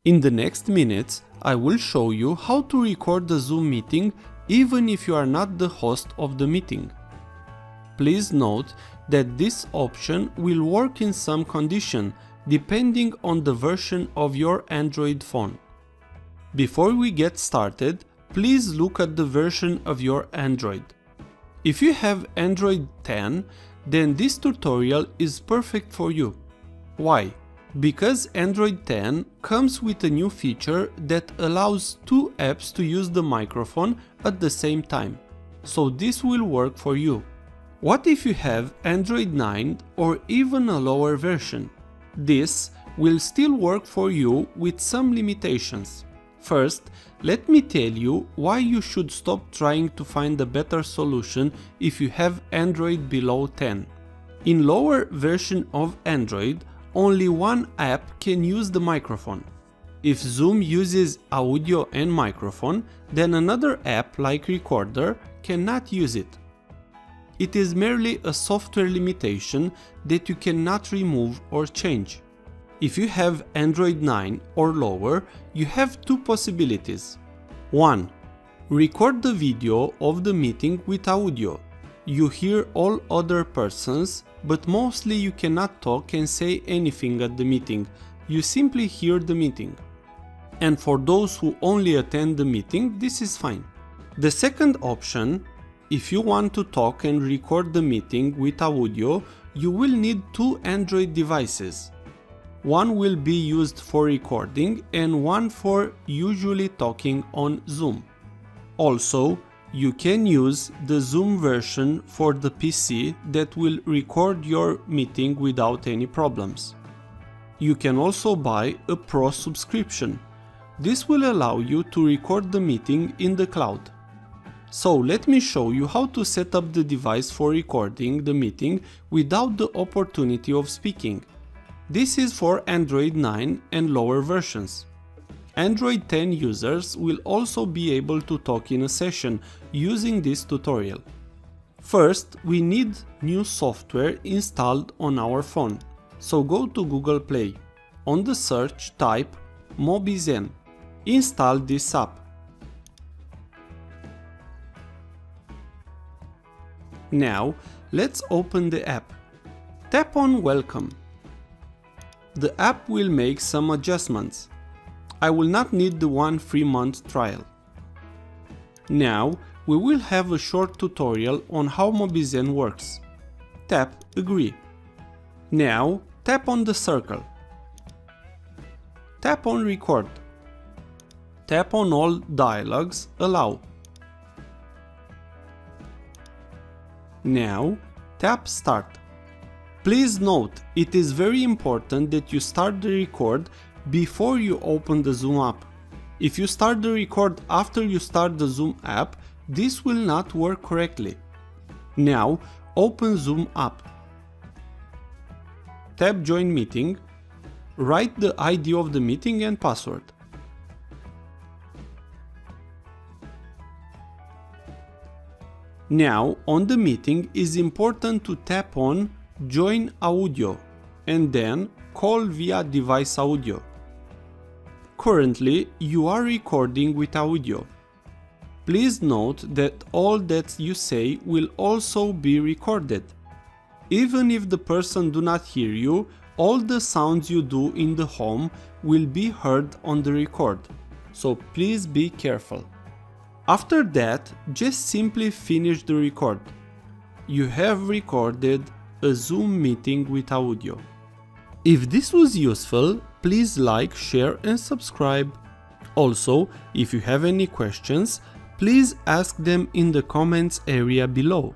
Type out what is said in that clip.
In the next minutes, I will show you how to record the Zoom meeting even if you are not the host of the meeting. Please note that this option will work in some condition depending on the version of your Android phone. Before we get started, please look at the version of your Android. If you have Android 10, then this tutorial is perfect for you. Why? Because Android 10 comes with a new feature that allows two apps to use the microphone at the same time. So this will work for you. What if you have Android 9 or even a lower version? This will still work for you with some limitations. First, let me tell you why you should stop trying to find a better solution if you have Android below 10. In lower version of Android, only one app can use the microphone. If Zoom uses audio and microphone, then another app like Recorder cannot use it. It is merely a software limitation that you cannot remove or change. If you have Android 9 or lower, you have two possibilities. 1. Record the video of the meeting with audio. You hear all other persons, but mostly you cannot talk and say anything at the meeting. You simply hear the meeting. And for those who only attend the meeting, this is fine. The second option, if you want to talk and record the meeting with audio, you will need two Android devices. One will be used for recording and one for usually talking on Zoom. Also, you can use the Zoom version for the PC that will record your meeting without any problems. You can also buy a Pro subscription. This will allow you to record the meeting in the cloud. So let me show you how to set up the device for recording the meeting without the opportunity of speaking. This is for Android 9 and lower versions. Android 10 users will also be able to talk in a session using this tutorial. First, we need new software installed on our phone. So go to Google Play. On the search, type Mobizen. Install this app. Now, let's open the app. Tap on Welcome. The app will make some adjustments. I will not need the 1 free-month trial. Now, we will have a short tutorial on how Mobizen works. Tap Agree. Now, tap on the circle. Tap on Record. Tap on all dialogues, Allow. Now, tap Start. Please note, it is very important that you start the record before you open the Zoom app. If you start the record after you start the Zoom app, this will not work correctly. Now, open Zoom app. Tap Join Meeting. Write the ID of the meeting and password. Now, on the meeting, it is important to tap on Join Audio and then Call via device audio. Currently, you are recording with audio. Please note that all that you say will also be recorded. Even if the person do not hear you, all the sounds you do in the home will be heard on the record. So please be careful. After that, just simply finish the record. You have recorded a Zoom meeting with audio. If this was useful, please like, share and subscribe. Also, if you have any questions, please ask them in the comments area below.